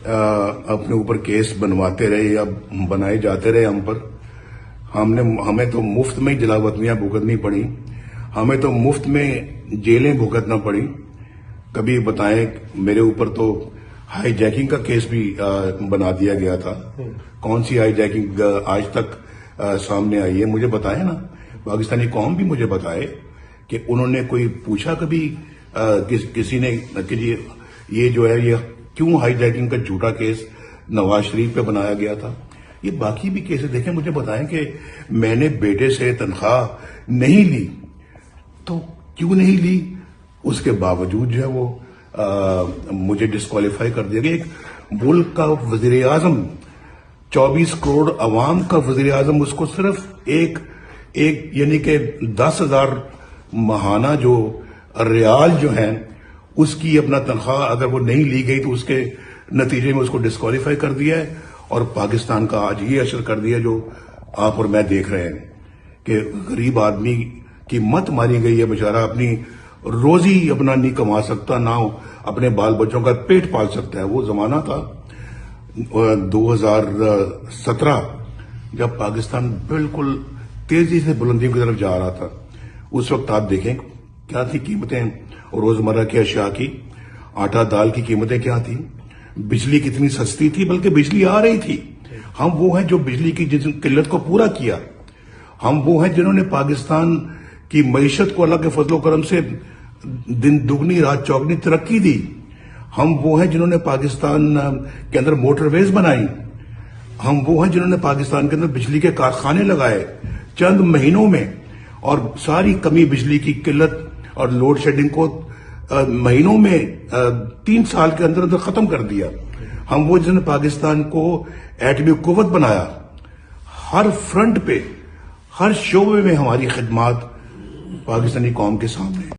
اپنے اوپر کیس بنواتے رہے یا بنائے جاتے رہے ہم پر. ہمیں تو مفت میں جلاوطنیاں بھگتنی پڑی, ہمیں تو مفت میں جیلیں بھگتنا پڑی. کبھی بتائیں, میرے اوپر تو ہائی جیکنگ کا کیس بھی بنا دیا گیا تھا. کون سی ہائی جیکنگ آج تک سامنے آئی ہے؟ مجھے بتائیں نا, پاکستانی قوم بھی مجھے بتائے کہ انہوں نے کوئی پوچھا کبھی کسی نے کہ یہ جو ہے یہ کیوں ہائی جیکنگ کا جھوٹا کیس نواز شریف پہ بنایا گیا تھا؟ یہ باقی بھی کیسز دیکھیں, مجھے بتائیں کہ میں نے بیٹے سے تنخواہ نہیں لی تو کیوں نہیں لی, اس کے باوجود جو ہے وہ مجھے ڈسکوالیفائی کر دیا گیا. ایک ملک کا وزیر اعظم, 24 کروڑ عوام کا وزیر اعظم, اس کو صرف ایک یعنی کہ 10,000 ماہانہ جو ریال جو ہیں اس کی اپنا تنخواہ اگر وہ نہیں لی گئی تو اس کے نتیجے میں اس کو ڈسکوالیفائی کر دیا ہے. اور پاکستان کا آج یہ اشر کر دیا جو آپ اور میں دیکھ رہے ہیں کہ غریب آدمی کی مت ماری گئی ہے. بیچارہ اپنی روزی اپنا نہیں کما سکتا, نہ اپنے بال بچوں کا پیٹ پال سکتا ہے. وہ زمانہ تھا 2017 جب پاکستان بالکل تیزی سے بلندی کی طرف جا رہا تھا. اس وقت آپ دیکھیں کیا تھی قیمتیں روزمرہ کی اشیاء کی, آٹا دال کی قیمتیں کیا تھی, بجلی کتنی سستی تھی, بلکہ بجلی آ رہی تھی. ہم وہ ہیں جو بجلی کی جس قلت کو پورا کیا. ہم وہ ہیں جنہوں نے پاکستان کی معیشت کو اللہ کے فضل و کرم سے دن دگنی رات چوگنی ترقی دی. ہم وہ ہیں جنہوں نے پاکستان کے اندر موٹر ویز بنائی. ہم وہ ہیں جنہوں نے پاکستان کے اندر بجلی کے کارخانے لگائے چند مہینوں میں, اور ساری کمی بجلی کی قلت اور لوڈ شیڈنگ کو مہینوں میں 3 سال کے اندر اندر ختم کر دیا. ہم وہ جنہوں نے پاکستان کو ایٹمی قوت بنایا. ہر فرنٹ پہ, ہر شعبے میں ہماری خدمات پاکستانی قوم کے سامنے